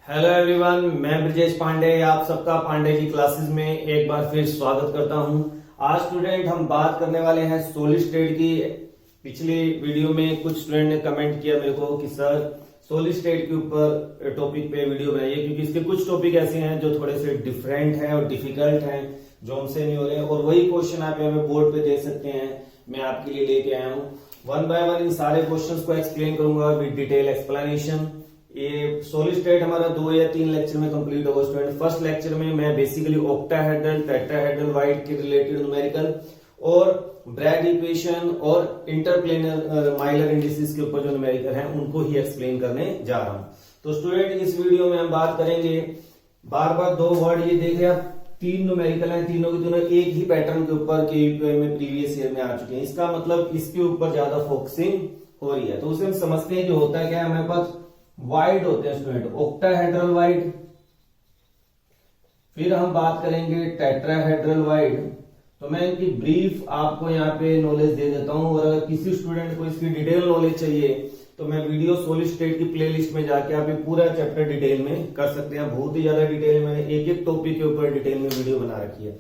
Hello everyone, मैं ब्रजेश पांडे आप सबका पांडे जी क्लासेस में एक बार फिर स्वागत करता हूं। आज स्टूडेंट हम बात करने वाले हैं सॉलिड स्टेट की। पिछली वीडियो में कुछ स्टूडेंट ने कमेंट किया मेरे को कि सर सॉलिड स्टेट के ऊपर टॉपिक पे वीडियो बनाइए, क्योंकि इसके कुछ टॉपिक ऐसे हैं जो थोड़े से डिफरेंट हैं और डिफिकल्ट हैं, जो हमसे नहीं हो रहे हैं। और वही क्वेश्चन आप हमें बोर्ड पे देख सकते हैं, मैं आपके लिए लेके आया हूँ। वन बाय वन इन सारे क्वेश्चन को एक्सप्लेन करूंगा विद डिटेल एक्सप्लेनेशन। ये सॉलिड स्टेट हमारा 2 या 3 लेक्चर में कंप्लीट होगा स्टूडेंट। फर्स्ट लेक्चर में मैं बेसिकली ऑक्टाहेड्रल, टेट्राहेड्रल वाइड के रिलेटेड न्यूमेरिकल और ब्रैग इक्वेशन और इंटरप्लेनर माइलर इंडिसेस के ऊपर जो न्यूमेरिकल हैं उनको ही एक्सप्लेन करने जा रहा हूं। तो स्टूडेंट इस वीडियो में हम बात करेंगे, बार बार 2 वर्ड ये देख रहे हैं, 3 न्यूमेरिकल हैं, तीनों के तीनों एक ही पैटर्न के ऊपर के में प्रीवियस ईयर में आ चुके हैं। इसका मतलब इसके ऊपर ज्यादा फोकसिंग हो रही है। तो उसे हम समझते हैं, जो होता है क्या, हमारे पास वाइड होते हैं स्टूडेंट, ऑक्टाहेड्रल वाइड, फिर हम बात करेंगे टेट्राहेड्रल वाइड। तो मैं इनकी ब्रीफ आपको यहाँ पे नॉलेज दे देता हूं, और अगर किसी स्टूडेंट को इसकी डिटेल नॉलेज चाहिए तो मैं वीडियो सॉलिड स्टेट की प्लेलिस्ट में जाके आप ये पूरा चैप्टर डिटेल में कर सकते हैं। बहुत ही ज्यादा डिटेल में मैंने एक एक टॉपिक के ऊपर डिटेल में वीडियो बना रखी है।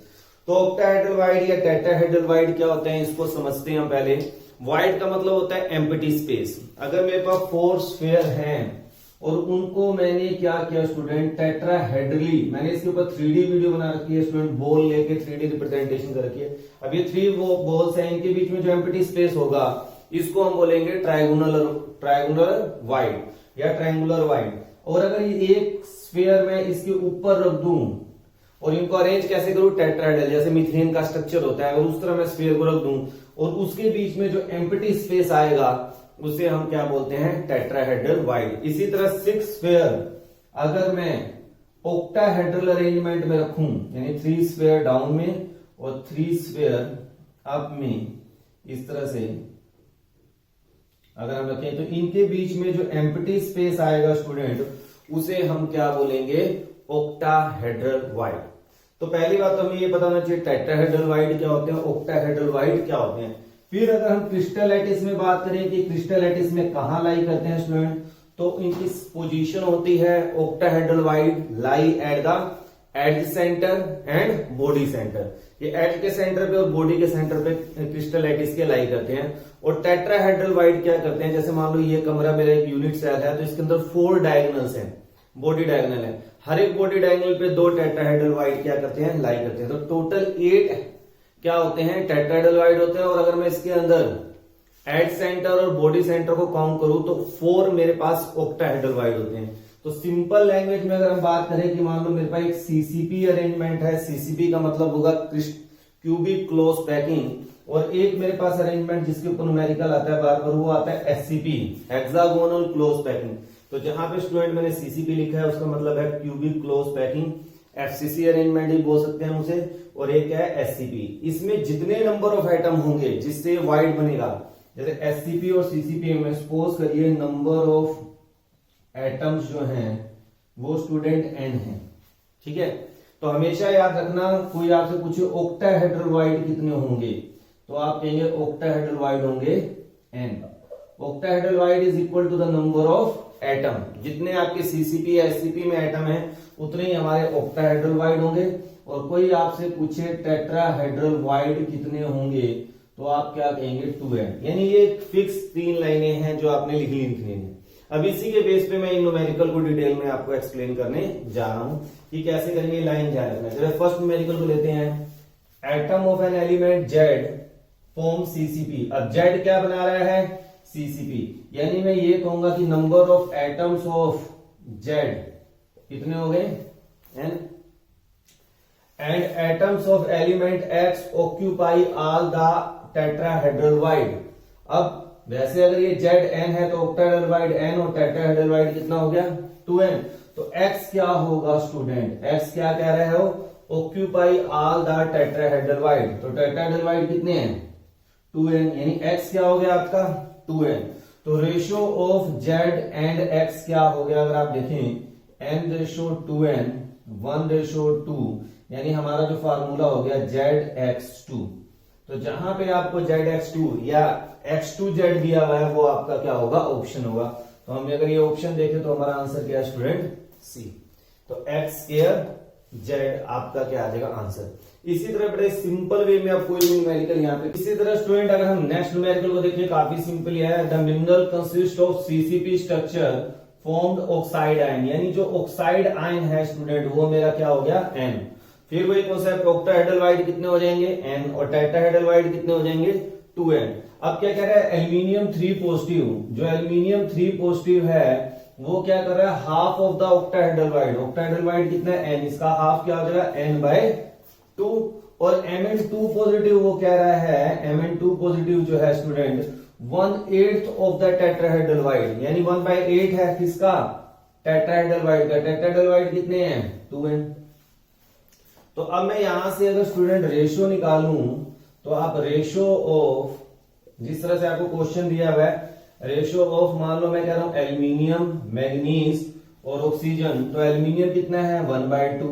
तो ऑक्टाहेड्रल वाइड या टेट्राहेड्रल वाइड क्या होते हैं, इसको समझते हैं हम पहले। वाइड का मतलब होता है एम्प्टी स्पेस। अगर मेरे पास 4 स्फीयर हैं और उनको मैंने क्या किया स्टूडेंट, टेट्राहेड्रली, मैंने इसके ऊपर 3D वीडियो बना रखी है स्टूडेंट, बॉल लेके 3D रिप्रेजेंटेशन कर रखी है। अब ये 3 बॉल्स हैं, इनके बीच में जो एम्प्टी स्पेस होगा इसको हम बोलेंगे ट्रायंगुलर वाइड या ट्रायंगुलर वाइड। और अगर ये एक स्फीयर में इसके ऊपर रख दूं और इनको अरेंज कैसे करूं, टेट्राहेड्रल, जैसे मीथेन का स्ट्रक्चर होता है, अगर उस तरह मैं स्फीयर को रख दूं और उसके बीच में जो एम्प्टी स्पेस आएगा उसे हम क्या बोलते हैं, टेट्राहेड्रल वाइड। इसी तरह 6 स्फीयर अगर मैं ऑक्टाहेड्रल अरेंजमेंट में रखूं, यानी 3 स्फीयर डाउन में और 3 स्फीयर अप में, इस तरह से अगर हम रखें तो इनके बीच में जो एम्प्टी स्पेस आएगा स्टूडेंट उसे हम क्या बोलेंगे, ऑक्टाहेड्रल वाइड। तो पहली बात तो हमें ये पता होना चाहिए टेट्राहेड्रल वाइड क्या होते हैं, ऑक्टाहेड्रल वाइड क्या होते हैं। फिर अगर हम क्रिस्टल लैटिस में बात करें कि क्रिस्टल लैटिस में कहां लाई करते हैं स्टूडेंट, तो इनकी पोजीशन होती है octahedral void lie at the edge centre and body centre. ये एज के सेंटर पे और बॉडी के सेंटर पे क्रिस्टल लैटिस के लाई करते हैं। और टेट्राहेड्रल वाइड क्या करते हैं, जैसे मान लो ये कमरा मेरा एक यूनिट सेल है, तो इसके अंदर 4 डायगोनल्स हैं, बॉडी डायगोनल है, हर एक बॉडी डायगोनल पे 2 टेट्राहेड्रल वाइड क्या करते हैं, लाई करते हैं। तो टोटल 8 क्या होते हैं, टेट्राहेड्रल वाइड होते हैं। और अगर मैं इसके अंदर एड सेंटर और बॉडी सेंटर को काउंट करूं तो 4 मेरे पास ऑक्टाहेड्रल वाइड होते हैं। तो सिंपल लैंग्वेज में अगर हम बात करें कि मान लो मेरे पास एक सीसीपी अरेंजमेंट है, सीसीपी का मतलब होगा क्यूबिक क्लोज पैकिंग, और एक मेरे पास अरेंजमेंट जिसके ऊपर न्यूमेरिकल आता है बार बार, वो आता है एससीपी, हेक्सागोनल क्लोज पैकिंग। तो जहां पे स्टूडेंट मैंने सीसीपी लिखा है उसका मतलब है cubic close packing, FCC arrangement ही बोल सकते हैं उसे, और एक है एससीपी। इसमें जितने नंबर ऑफ एटम होंगे जिससे वाइड बनेगा, जैसे एससीपी और सीसीपी में सपोज करिए नंबर ऑफ एटम्स जो हैं वो स्टूडेंट एन है, ठीक है। तो हमेशा याद रखना, कोई आपसे पूछे ऑक्टाहेड्रल वाइड कितने होंगे, तो आप कहेंगे ऑक्टाहेड्रल वाइड होंगे N. Octahedral void is equal to the number of atom, जितने आपके सीसीपी या एससीपी में एटम है उतने ही हमारे ऑक्टाहेड्रल वाइड होंगे। और कोई आपसे पूछे टेट्राहेड्रल वाइड कितने होंगे, तो आप क्या कहेंगे 2n। यानी ये फिक्स 3 लाइनें हैं जो आपने लिखनी है। अब इसी के बेस पे मैं इन न्यूमेरिकल को डिटेल में आपको एक्सप्लेन करने जा रहा हूं कि कैसे करेंगे, लाइन ध्यान रखना। जब फर्स्ट न्यूमेरिकल को लेते हैं, atom of an element Z form CCP. अब जेड क्या बना रहा है, सीसीपी, यानी मैं ये कहूंगा कि number of atoms of Z कितने हो गए, N, and atoms of element X occupy all the tetrahedral void. अब वैसे अगर ये जेड एन है तो ऑक्टाहेड्रल वाइड एन और टेट्राहेड्रल वाइड कितना हो गया, 2n। तो एक्स क्या होगा स्टूडेंट, एक्स क्या कह रहे हो, occupy all the tetrahedral wide. तो टेट्राहेड्रल वाइड कितने हैं, 2n, यानी एक्स क्या हो गया आपका 2n। तो ratio of Z and x क्या हो गया, अगर आप देखें n/2n 1/2, यानी हमारा जो फार्मूला हो गया ZX2। तो जहां पे आपको ZX2 या X2Z दिया हुआ है वो आपका क्या होगा, ऑप्शन होगा। तो हम अगर ये ऑप्शन देखें तो हमारा आंसर क्या है स्टूडेंट? सी। तो एक्स स्क्वायर जेड आपका क्या आ जाएगा आंसर। इसी तरह बड़े सिंपल वे में आपको न्यूमेरिकल यहाँ पे, इसी तरह स्टूडेंट अगर हम नेक्स्ट न्यूमेरिकल को देखिए काफी सिंपल है। The mineral consist of CCP structure formed oxide ion, यानी जो ऑक्साइड आयन है स्टूडेंट वो मेरा क्या हो गया? एन। फिर वही कॉन्सेप्ट, ऑक्टाहेड्रल वाइड कितने हो जाएंगे? एन। और टेट्राहेड्रल वाइड कितने हो जाएंगे? 2n। अब क्या कह रहा है? एल्यूमिनियम 3 पॉजिटिव, जो एल्यूमिनियम 3 पॉजिटिव है वो क्या कर रहा है? Half of the octahedral wide. Octahedral wide कितना है? n। इसका हाफ क्या हो जाएगा? n/2। और Mn2 पॉजिटिव वो कह रहा है, Mn2 पॉजिटिव जो है student 1/8 of the tetrahedral wide, यानी 1/8 है किसका? टेट्राहेड्रल वाइड का। टेट्राहेड्रल वाइड कितने हैं? 2n। तो अब मैं यहां से अगर स्टूडेंट रेशियो निकालूं तो आप रेशियो ऑफ, जिस तरह से आपको क्वेश्चन दिया हुआ है, रेशियो ऑफ मान लो मैं कह रहा हूं एल्यूमिनियम, मैग्नीज और ऑक्सीजन, तो एल्यूमिनियम कितना है? 1/2,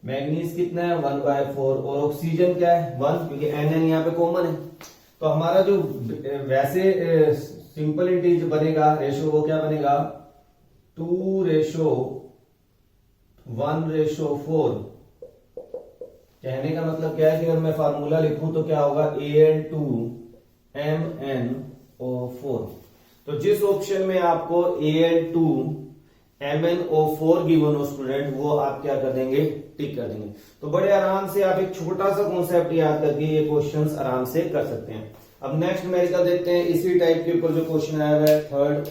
मैग्नीज कितना है? 1/4 और ऑक्सीजन क्या है? 1, क्योंकि Nn यहाँ पे कॉमन है। तो हमारा जो वैसे सिंपल इंटीज बनेगा रेशियो वो क्या बनेगा? 2:1:4। कहने का मतलब क्या है कि अगर मैं फार्मूला लिखूं तो क्या होगा? Al2MnO4। तो जिस ऑप्शन में आपको Al2MnO4 गिवन हो स्टूडेंट, वो आप क्या कर देंगे? टिक कर देंगे। तो बड़े आराम से आप एक छोटा सा कॉन्सेप्ट याद करके ये क्वेश्चंस आराम से कर सकते हैं। अब नेक्स्ट न्यूमेरिकल देखते हैं, इसी टाइप के ऊपर जो क्वेश्चन आया हुआ है, थर्ड।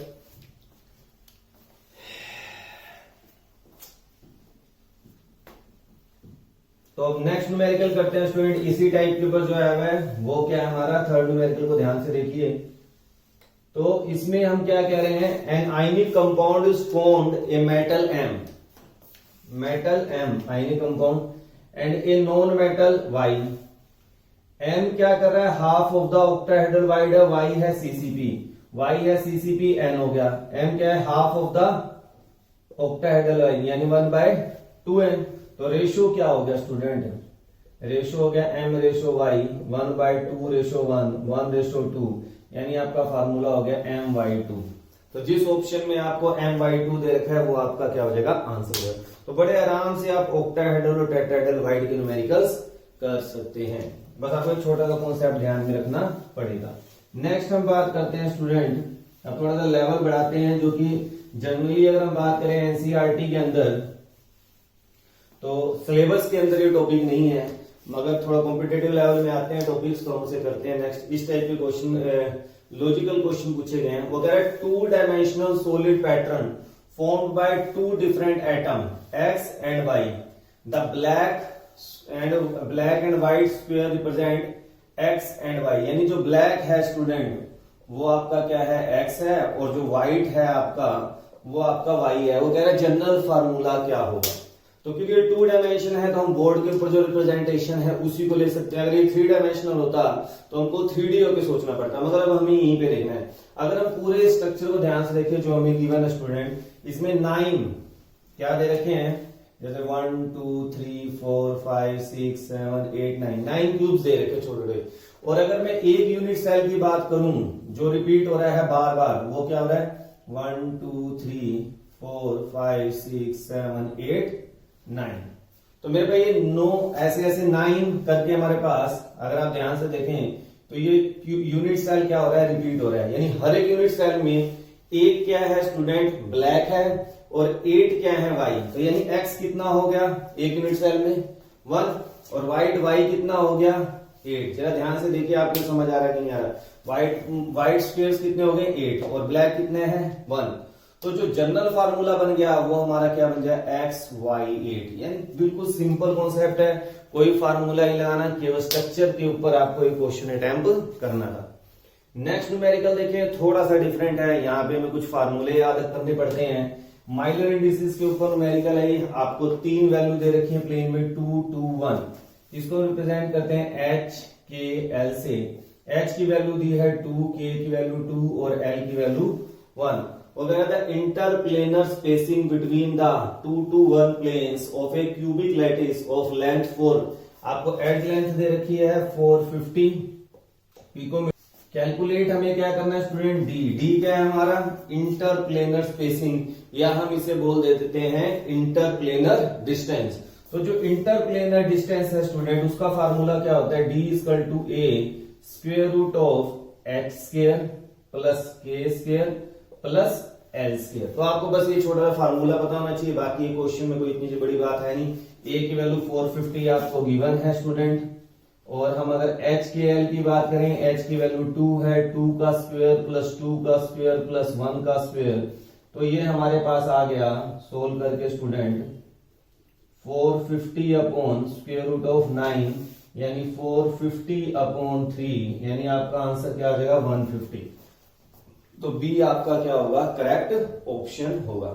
तो अब नेक्स्ट न्यूमेरिकल करते हैं स्टूडेंट, इसी टाइप के ऊपर जो आया हुआ है वो क्या है हमारा? थर्ड न्यूमेरिकल को ध्यान से देखिए। तो इसमें हम क्या कह रहे हैं? An ionic compound is formed a metal M, ionic compound, and a non metal Y। M क्या कर रहा है? Half of the octahedral wide है, Y है CCP, N हो गया। M क्या है? Half of the octahedral wide, यानी 1/2n। तो रेशियो क्या हो गया स्टूडेंट? रेशियो हो गया M/Y 1/2:1, 1:2, यानी आपका फार्मूला हो गया M/2। तो जिस ऑप्शन में आपको M/2 दे रखा है वो आपका क्या हो जाएगा? आंसर है। तो बड़े आराम से आप ऑक्टाहेड्रल और टेट्राहेड्रल वाइड के न्यूमेरिकल्स कर सकते हैं। बस आपको एक छोटा सा कॉन्सेप्ट ध्यान में रखना पड़ेगा। नेक्स्ट हम बात करते हैं स्टूडेंट, अब थोड़ा सा लेवल बढ़ाते हैं, जो कि जनरली अगर हम बात करें एनसीईआरटी के अंदर, तो सिलेबस के अंदर ये टॉपिक नहीं है, मगर थोड़ा कॉम्पिटेटिव लेवल में आते हैं टॉपिक्स, तो हम उसे करते हैं। नेक्स्ट इस टाइप के क्वेश्चन, लॉजिकल क्वेश्चन पूछे गए हैं। वो कह रहा है 2-डायमेंशनल solid pattern formed by 2 different atom X and Y. The black and white square represent X and Y, यानी जो ब्लैक है स्टूडेंट वो आपका क्या है? X है, और जो व्हाइट है आपका वो आपका Y है। वो कह रहा है जनरल फार्मूला क्या होगा? तो क्योंकि 2 डायमेंशन है तो हम बोर्ड के ऊपर जो रिप्रेजेंटेशन है उसी को ले सकते हैं। अगर ये 3 डायमेंशनल होता तो हमको 3D होकर सोचना पड़ता, मगर अब हमें यहीं पे देखना है। अगर हम पूरे स्ट्रक्चर को ध्यान से देखें जो हमें गिवन है स्टूडेंट, इसमें 9 क्या दे रखे हैं? जैसे 1 2 3 4 5 6 7 8 9 क्यूब्स दे रखे छोटे। और अगर मैं एक यूनिट सेल की बात करूं जो रिपीट हो रहा है बार बार, वो क्या हो रहा है? 1 2 3 4 5 6 7 8 9। तो मेरे पास ये 9 ऐसे 9 करके हमारे पास, अगर आप ध्यान से देखें तो ये यूनिट सेल क्या हो रहा है? रिपीट हो रहा है। यानी हर एक यूनिट सेल में एक क्या है स्टूडेंट? ब्लैक है, और 8 क्या है? वाई। तो यानी एक्स कितना हो गया एक यूनिट सेल में? 1, और व्हाइट वाई कितना हो गया? 8। जरा ध्यान से देखिए, आपको समझ आ रहा है कि नहीं आ रहा? व्हाइट स्क्वायर्स कितने हो गए? 8, और ब्लैक कितने हैं? 1। तो जो जनरल फार्मूला बन गया वो हमारा क्या बन जाए? XY8। यानी बिल्कुल सिंपल कॉन्सेप्ट है, कोई फार्मूला नहीं लगाना, केवल स्ट्रक्चर के ऊपर आपको एक क्वेश्चन अटेम्प्ट करना था। नेक्स्ट न्यूमेरिकल देखिए, थोड़ा सा डिफरेंट है। यहाँ पे हमें कुछ फार्मूले याद करने पड़ते हैं। माइलर इंडिसेस के ऊपर न्यूमेरिकल है, आपको 3 वैल्यू दे रखी है प्लेन में 2 2 1। इसको रिप्रेजेंट करते हैं HKL से। H की वैल्यू दी है 2, K की वैल्यू 2 और L की value 1। The interplanar spacing between the 2 to 1 planes of a cubic lattice of length 4। आपको एज लेंथ दे रखी है 450 पिकोमीटर। कैलकुलेट हमें क्या करना है स्टूडेंट, डी क्या है हमारा, इंटरप्लेनर स्पेसिंग, या हम इसे बोल देते हैं इंटरप्लेनर डिस्टेंस। तो जो इंटरप्लेनर डिस्टेंस है स्टूडेंट, उसका फार्मूला क्या होता है, d equal to a square root of x square plus k square plus l square. तो आपको बस ये छोटा सा फार्मूला पता होना चाहिए, बाकी क्वेश्चन में कोई इतनी बड़ी बात है नहीं। ए की वैल्यू 450 आपको गिवन है स्टूडेंट, और हम अगर एच के एल की बात करें, एच की वैल्यू 2 है, 2 का स्क्वायर प्लस 2 का स्क्वायर प्लस 1 का स्क्वायर। तो ये हमारे पास आ गया सोल्व करके student 450 upon square root of 9 यानी 450 अपॉन 3, यानी आपका आंसर क्या आ जाएगा 150। तो बी आपका क्या होगा, करेक्ट ऑप्शन होगा।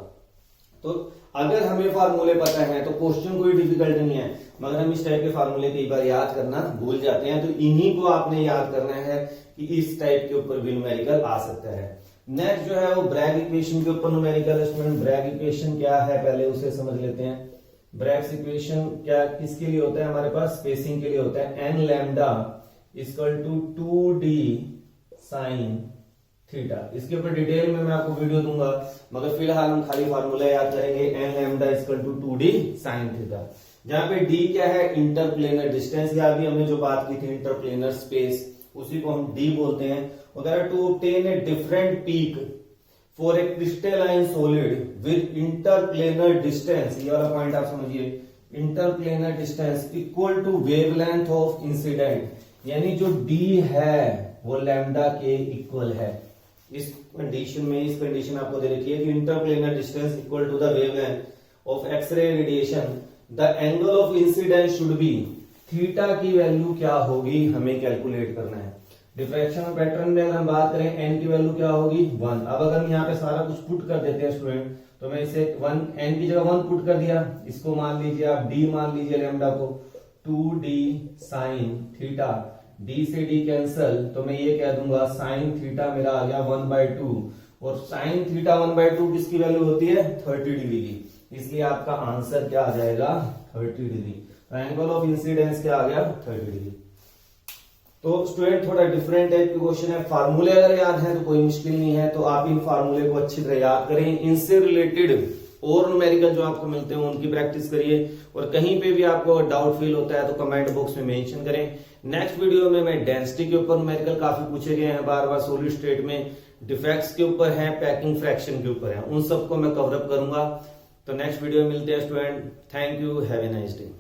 तो अगर हमें फार्मूले पता है तो क्वेश्चन कोई डिफिकल्ट नहीं है, मगर हम इस टाइप के फार्मूले कई बार याद करना भूल जाते हैं। तो इन्हीं को आपने याद करना है कि इस टाइप के ऊपर भी न्यूमेरिकल आ सकता है। नेक्स्ट जो है वो ब्रैग इक्वेशन के ऊपर न्यूमेरिकल है स्टूडेंट। ब्रैग इक्वेशन क्या है पहले उसे समझ लेते हैं। ब्रैग इक्वेशन क्या किसके लिए होता है, हमारे पास स्पेसिंग के लिए होता है। N lambda equal to 2d sine theta. इसके ऊपर डिटेल में मैं आपको वीडियो दूंगा, मगर फिलहाल हम खाली फार्मूला याद करेंगे, n lambda equal to 2d sine theta. जहां पे डी क्या है, इंटरप्लेनर डिस्टेंस, या अभी हमने जो बात की थी इंटरप्लेनर स्पेस, उसी को हम डी बोलते हैं। उधर to obtain a different peak for a crystalline solid with interplanar distance, ये वाला पॉइंट आप समझिए, interplanar distance equal to wavelength of incident, यानी जो डी है वो लैम्डा के इक्वल है। इस कंडीशन में, इस कंडीशन आपको दे रखी है कि interplanar distance equal to the wavelength of X-ray radiation, the angle of incidence should be, theta की वैल्यू क्या होगी हमें कैलकुलेट करना है। डिफ्रैक्शन पैटर्न में अगर हम बात करें, एन की वैल्यू क्या होगी 1। अब अगर हम यहाँ पे सारा कुछ पुट कर देते हैं स्टूडेंट, तो मैं इसे 1 एन की जगह 1 पुट कर दिया, इसको मान लीजिए आप डी मान लीजिए लैम्डा को 2d साइन थीटा, डी से डी कैंसल, तो मैं ये कह दूंगा साइन थीटा मेरा आ गया 1/2, और साइन थीटा 1/2 किसकी वैल्यू होती है 30 डिग्री की, इसलिए आपका आंसर क्या आ जाएगा 30 डिग्री। एंगल ऑफ इंसिडेंस क्या आ गया 30 डिग्री। तो स्टूडेंट थोड़ा डिफरेंट टाइप के क्वेश्चन है, फार्मूले अगर याद है तो कोई मुश्किल नहीं है, तो आप इन फार्मूले को अच्छी तरह याद करें। इनसे रिलेटेड और न्यूमेरिकल जो आपको मिलते हैं उनकी प्रैक्टिस करिए, और कहीं पे भी आपको डाउट फील होता है तो कमेंट बॉक्स में मेंशन करें। नेक्स्ट वीडियो में मैं डेंसिटी के ऊपर न्यूमेरिकल काफी पूछे गए हैं बार बार, सॉलिड स्टेट में डिफेक्ट्स के ऊपर है, पैकिंग फ्रैक्शन के ऊपर है, उन सबको मैं कवर अप करूंगा। तो नेक्स्ट वीडियो में मिलते हैं student. Thank you, have a nice day.